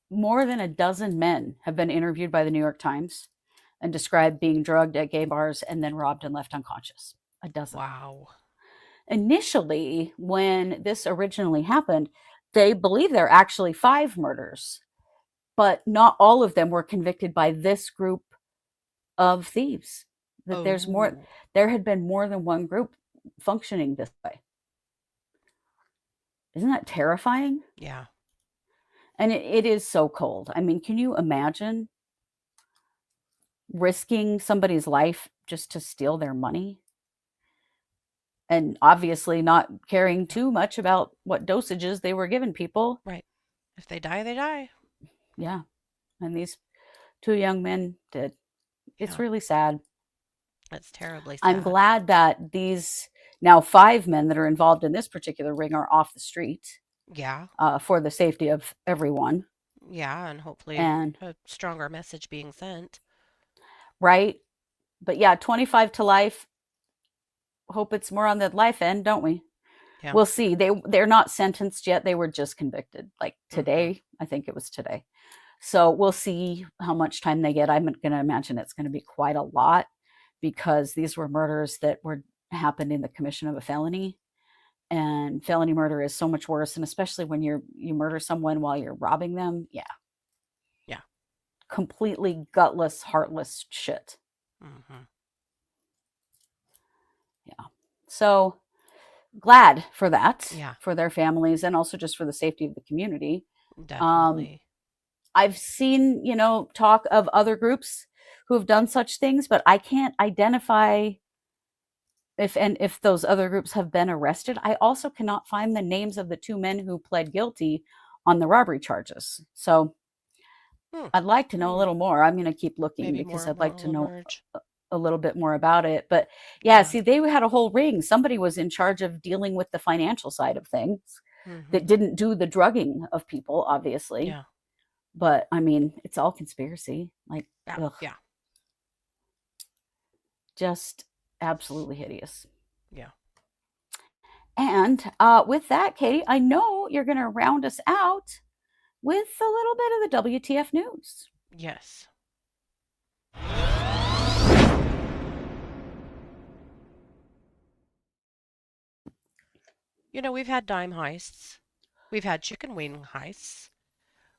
more than a dozen men have been interviewed by the New York Times and described being drugged at gay bars and then robbed and left unconscious. A dozen. Wow. Initially, when this originally happened, they believe there are actually 5 murders, but not all of them were convicted by this group of thieves. That there's more, Oh, there had been more than one group functioning this way. Isn't that terrifying? yeah. And it is so cold. I mean, can you imagine risking somebody's life just to steal their money? And obviously not caring too much about what dosages they were giving people. Right. If they die, they die. Yeah. And these 2 young men did. It's Yeah. really sad. That's terribly sad. I'm glad that these now 5 men that are involved in this particular ring are off the street Yeah. for the safety of everyone. Yeah, and hopefully And a stronger message being sent. right. But yeah, 25 to life. Hope it's more on the life end, don't we? Yeah. We'll see. They're not sentenced yet. They were just convicted. Like today, I think it was today. So we'll see how much time they get. I'm going to imagine it's going to be quite a lot because these were murders that were happened in the commission of a felony. And felony murder is so much worse. And especially when you murder someone while you're robbing them. Yeah. Yeah. Completely gutless, heartless shit. Mm-hmm. Yeah. So glad for that. Yeah. For their families and also just for the safety of the community. Definitely. I've seen, talk of other groups who have done such things, but I can't identify if those other groups have been arrested. I also cannot find the names of the 2 men who pled guilty on the robbery charges. So I'd like to know a little more. I'm going to keep looking Maybe because more I'd like will to know emerge. a little bit more about it. But yeah, see, they had a whole ring. Somebody was in charge of dealing with the financial side of things that didn't do the drugging of people, obviously. Yeah. But I mean, it's all conspiracy. Like, ugh, Yeah. just absolutely hideous. Yeah. And with that, Katie, I know you're going to round us out with a little bit of the WTF news. Yes. We've had dime heists. We've had chicken wing heists.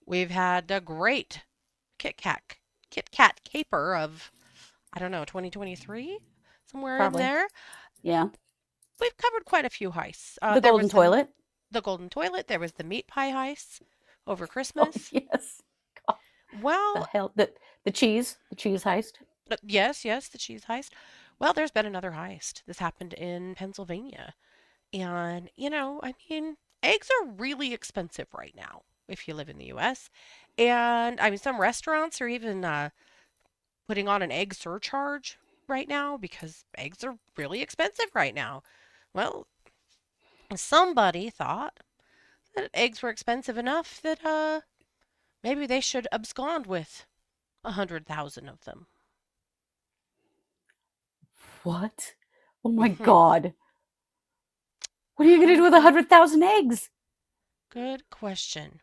We've had the great Kit Kat caper of, I don't know, 2023? Somewhere Probably. in there. Yeah. We've covered quite a few heists. The golden toilet. The golden toilet. There was the meat pie heists over Christmas. Oh, yes. God. Well, The hell, the cheese heist. yes, the cheese heist. Well, there's been another heist. This happened in Pennsylvania. And, I mean, eggs are really expensive right now if you live in the US. And, I mean, some restaurants are even putting on an egg surcharge right now because eggs are really expensive right now. Well, somebody thought that eggs were expensive enough that maybe they should abscond with 100,000 of them. What? Oh my God. What are you going to do with 100,000 eggs? Good question.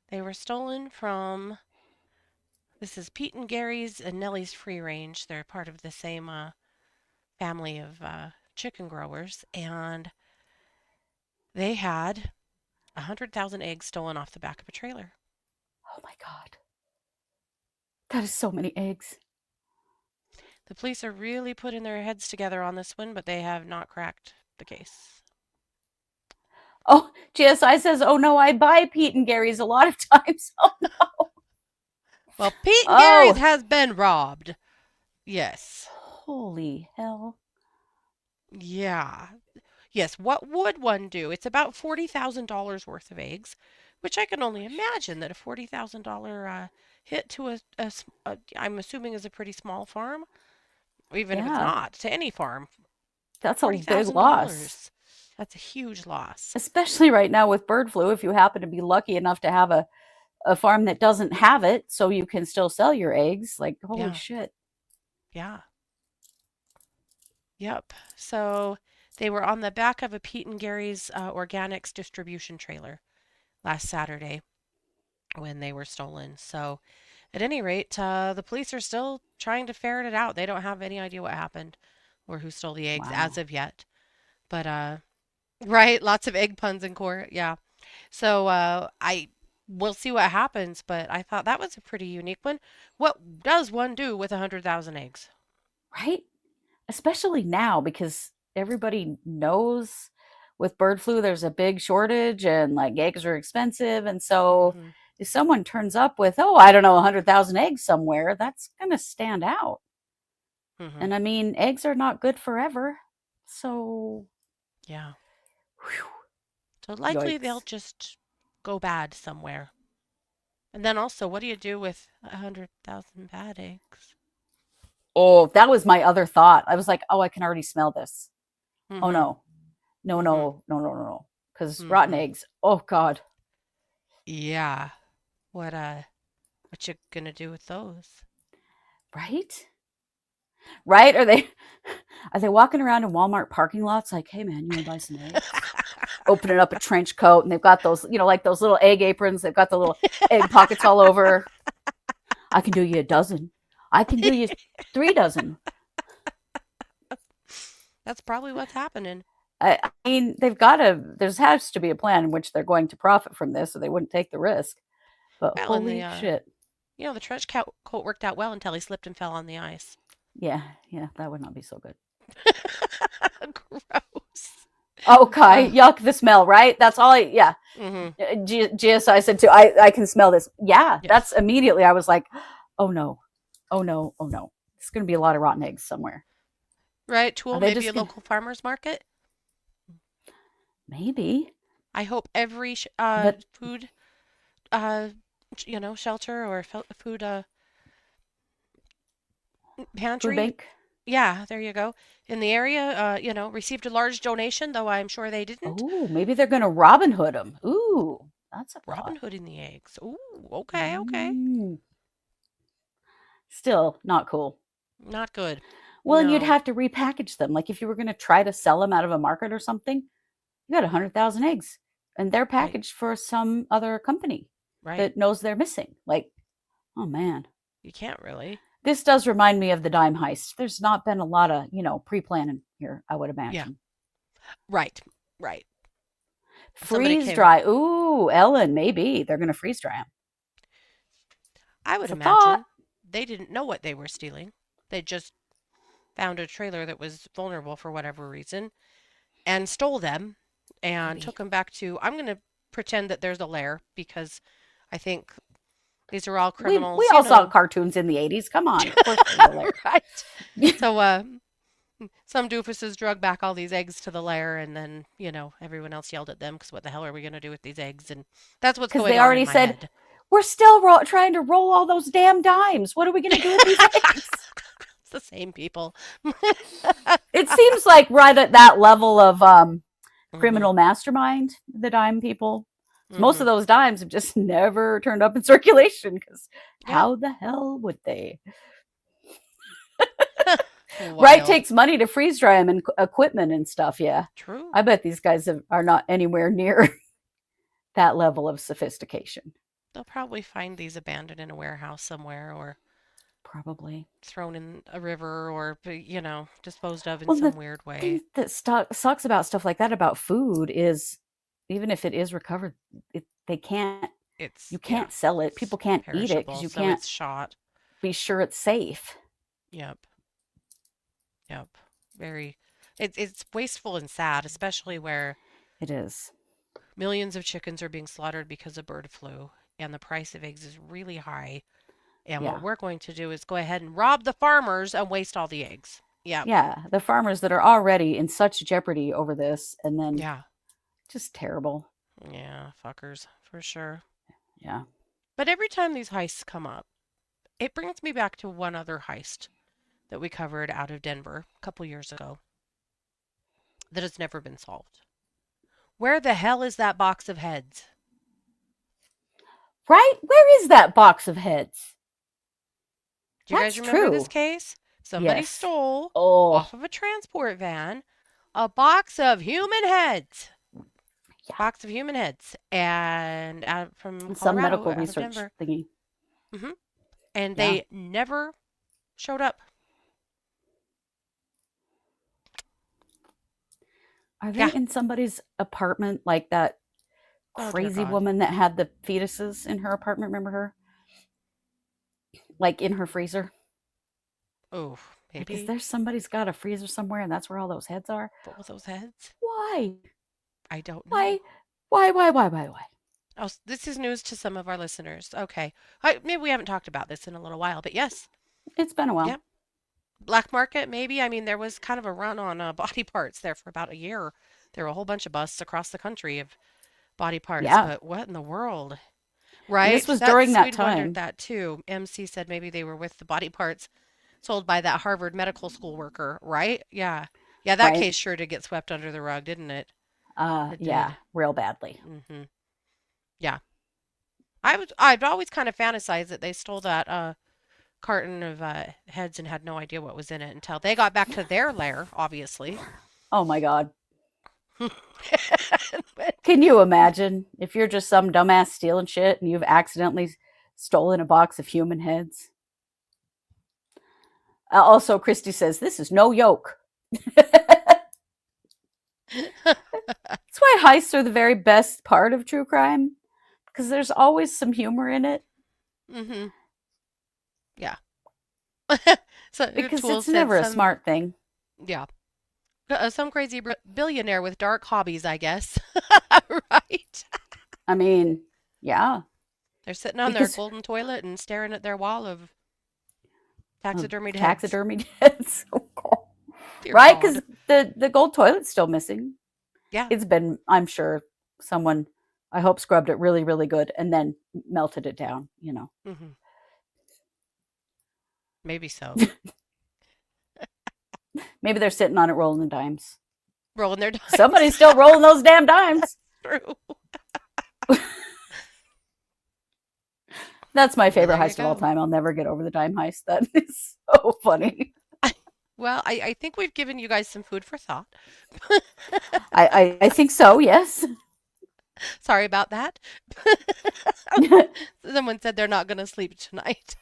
They were stolen from, this is Pete and Gary's and Nellie's Free Range. They're part of the same family of chicken growers. And they had 100,000 eggs stolen off the back of a trailer. Oh my God. That is so many eggs. The police are really putting their heads together on this one, but they have not cracked the case. Oh, GSI says, oh no, I buy Pete and Gary's a lot of times. Oh no. Well, Pete and Gary's has been robbed. Yes. Holy hell. Yeah. Yes, what would one do? It's about $40,000 worth of eggs, which I can only imagine that a $40,000 hit to a I'm assuming is a pretty small farm, even if it's not, to any farm. That's a big $40,000. loss. That's a huge loss. Especially right now with bird flu, if you happen to be lucky enough to have a farm that doesn't have it, so you can still sell your eggs. Like, holy shit. Yeah. Yep. So they were on the back of a Pete and Gary's organics distribution trailer last Saturday when they were stolen. So, at any rate, the police are still trying to ferret it out. They don't have any idea what happened or who stole the eggs as Wow. of yet. But right, lots of egg puns in court. Yeah. So I we'll see what happens, but I thought that was a pretty unique one. What does one do with 100,000 eggs? Right? Especially now because everybody knows with bird flu there's a big shortage and like eggs are expensive. And so Mm-hmm. if someone turns up with, oh, I don't know, 100,000 eggs somewhere, that's going to stand out. Mm-hmm. And I mean, eggs are not good forever. So, Yeah. whew, So likely they'll yikes. just go bad somewhere. And then also, what do you do with 100,000 bad eggs? Oh, that was my other thought. I was like, oh, I can already smell this. Oh, Mm-hmm. no. No, Mm-hmm. no, no, no, no, no. Because rotten Mm-hmm. eggs. Oh, God. Yeah. What you gonna do with those? Right? Right? Are they walking around in Walmart parking lots like, hey, man, you want to buy some eggs? Opening up a trench coat and they've got those, like those little egg aprons. They've got the little egg pockets all over. I can do you a dozen. I can do you 3 dozen. That's probably what's happening. I mean, there has to be a plan in which they're going to profit from this, so they wouldn't take the risk. But Well, and holy shit. the trench coat worked out well until he slipped and fell on the ice. Yeah, that would not be so good. Gross. Okay, yuck, the smell, right? That's all yeah. Mm-hmm. GSI said too, I can smell this. Yeah, Yes. that's immediately, I was like, oh no, oh no, oh no. There's going to be a lot of rotten eggs somewhere. Right, Are Tool, they maybe just a gonna, local farmer's market. maybe, I hope every but food, shelter or food food pantry. bank? Yeah, there you go. In the area, received a large donation, though I'm sure they didn't. Oh, maybe they're going to Robin Hood them. Ooh, that's a Robin thought. Hooding the eggs. Ooh, okay, okay. Mm, still not cool. Not good. Well, and you'd No. have to repackage them. Like if you were going to try to sell them out of a market or something, you got 100,000 eggs and they're Right, packaged for some other company right. that knows they're missing. Like, oh man. You can't really. This does remind me of the dime heist. There's not been a lot of, pre-planning here, I would Yeah, imagine. right, right. Somebody Freeze came. dry. Ooh, Ellen, maybe. They're going to freeze dry them. I would It's a thought. imagine they didn't know what they were stealing. They just found a trailer that was vulnerable for whatever reason and stole them and Maybe. took them back to. I'm going to pretend that there's a lair because I think these are all criminals, We all saw cartoons in the 80s. Come on. Of course there's a lair. Right. So, some doofuses drug back all these eggs to the lair, and then, everyone else yelled at them because what the hell are we going to do with these eggs? And that's what's Because going they on already in my said, head. we're still trying to roll all those damn dimes. What are we going to do with these eggs? It's the same people. It seems like right at that level of Mm-hmm. criminal mastermind, the dime people. Most Mm-hmm. of those dimes have just never turned up in circulation because Yeah. how the hell would they? Right, Wild. takes money to freeze dry them and equipment and stuff. Yeah, True. I bet these guys are not anywhere near that level of sophistication. They'll probably find these abandoned in a warehouse somewhere or Probably. thrown in a river or, disposed of in Well, some the weird way. thing that sucks about stuff like that about food is, even if it is recovered, they can't. You can't sell it. People can't eat it because perishable, you so can't it's shot. be sure it's safe. Yep. Yep. Very. It's wasteful and sad, especially where It is. millions of chickens are being slaughtered because of bird flu, and the price of eggs is really high. And Yeah. what we're going to do is go ahead and rob the farmers and waste all the eggs. Yeah. Yeah, the farmers that are already in such jeopardy over this, and then Yeah. just terrible. Yeah, fuckers, for sure. Yeah. But every time these heists come up, it brings me back to one other heist that we covered out of Denver a couple years ago that has never been solved. Where the hell is that box of heads? Right? Where is that box of heads? Do you guys That's remember this true. case? Somebody Yes. stole Oh, off of a transport van a box of human heads. Yeah. box of human heads, and from Some Colorado, medical out of research Denver. thingy. hmm And Yeah. they never showed up. Are they Yeah. in somebody's apartment like that Oh, dear crazy God. woman that had the fetuses in her apartment? Remember her? Like in her freezer? Oh, Like, is maybe. there somebody's got a freezer somewhere and that's where all those heads are? What were those heads? Why? I don't know. Why? Why? Oh, this is news to some of our listeners. Okay. Maybe we haven't talked about this in a little while, but yes. It's been a while. Yep. Black market, maybe. I mean, there was kind of a run on body parts there for about a year. There were a whole bunch of busts across the country of body parts, Yeah. but what in the world? And Right? this was during that We'd wondered time. that too. MC said maybe they were with the body parts sold by that Harvard medical school worker, right? Yeah. Yeah, that Right. case sure did get swept under the rug, didn't it? It Yeah, did. real badly. Mm-hmm. Yeah. I'd always kind of fantasized that they stole that carton of heads and had no idea what was in it until they got back to their lair, obviously. Oh my God. Can you imagine if you're just some dumbass stealing shit and you've accidentally stolen a box of human heads? Also, Kristi says, this is no yoke. That's why heists are the very best part of true crime, because there's always some humor in it. Mm-hmm. Yeah. So Because Tool it's said never a some, smart thing. yeah, some crazy billionaire with dark hobbies, I guess. Right? I mean, yeah. They're sitting on Because their golden toilet and staring at their wall of taxidermied heads. taxidermied heads. Dear Right? God. Because the gold toilet's still missing. Yeah. It's been, I'm sure, someone, I hope, scrubbed it really, really good and then melted it down, you know. Mm-hmm. Maybe so. Maybe they're sitting on it rolling the dimes. Rolling their dice. Somebody's still rolling those damn dimes. True. That's my favorite There you heist of all go. time. I'll never get over the dime heist. That is so funny. Well, I think we've given you guys some food for thought. I think so, yes. Sorry about that. Someone said they're not going to sleep tonight.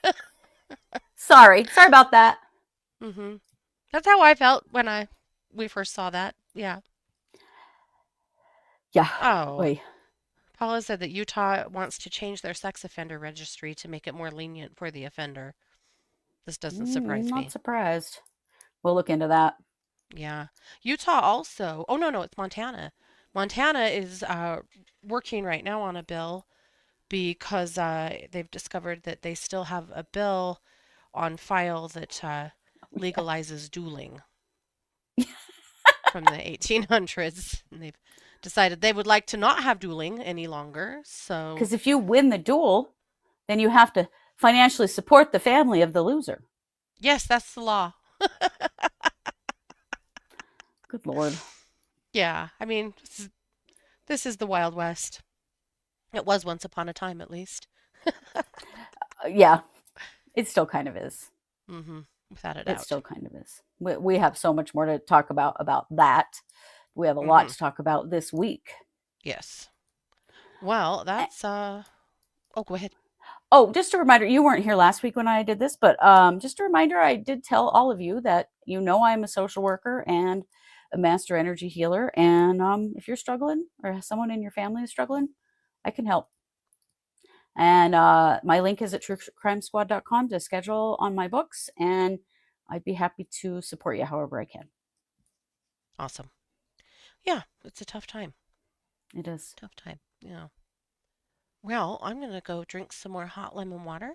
Sorry about that. Mm-hmm. That's how I felt when we first saw that. Yeah. Yeah. Oh. Wait. Paula said that Utah wants to change their sex offender registry to make it more lenient for the offender. This doesn't surprise me. Not surprised. We'll look into that. Yeah. Utah also. Oh, no, it's Montana. Montana is working right now on a bill because they've discovered that they still have a bill on file that legalizes dueling from the 1800s. And they've decided they would like to not have dueling any longer. So, Because if you win the duel, then you have to financially support the family of the loser. yes, that's the law. Good Lord. Yeah, I mean, this is the Wild West. It was once upon a time, at least. Yeah, it still kind of is. Mm-hmm. Without a It doubt. still kind of is. We have so much more to talk about that. We have a lot to talk about this week. Yes. Well, that's oh, go ahead. Oh, just a reminder, you weren't here last week when I did this, but just a reminder, I did tell all of you that I'm a social worker and a master energy healer. And if you're struggling or someone in your family is struggling, I can help. And my link is at truecrimesquad.com to schedule on my books. And I'd be happy to support you however I can. Awesome. Yeah, it's a tough time. It is. Tough time. Yeah. Well, I'm going to go drink some more hot lemon water.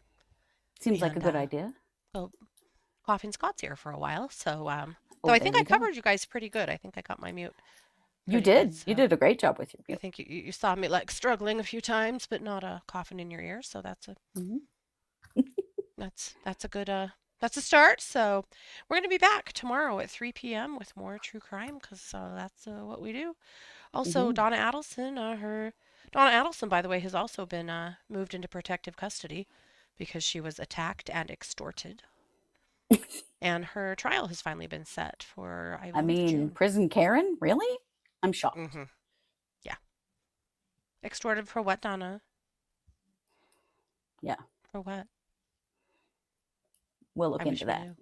Seems like a And, good idea. Go coughing Scott's here for a while. So, Oh, though I there think you I go. covered you guys pretty good. I think I got my mute. You pretty good, did. You did a great job with your I mute. think you saw me like struggling a few times, but not coughing in your ears. So that's a that's a good that's a start. So we're going to be back tomorrow at 3 p.m. with more true crime because that's what we do. Also, Donna Adelson, Donna Adelson, by the way, has also been moved into protective custody because she was attacked and extorted. And her trial has finally been set for, I believe, June. Prison Karen? Really? I'm shocked. Yeah. Extorted for what, Donna? Yeah. For what? We'll look I wish into we that. knew.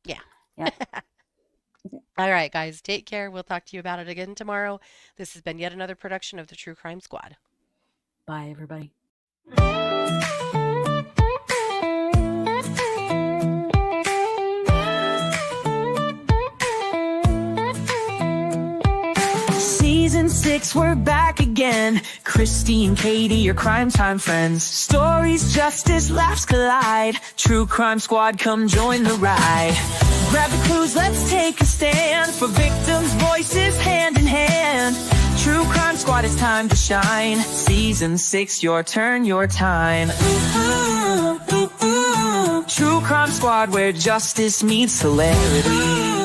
Yeah. Yeah. All right, guys, take care. We'll talk to you about it again tomorrow. This has been yet another production of the True Crime Squad. Bye, everybody. Season 6, we're back again. Kristi and Katie, your crime time friends. Stories, justice, laughs collide. True Crime Squad, come join the ride. Grab the clues, let's take a stand. For victims' voices, hand in hand. True Crime Squad, it's time to shine. Season 6, your turn, your time. True Crime Squad, where justice meets hilarity.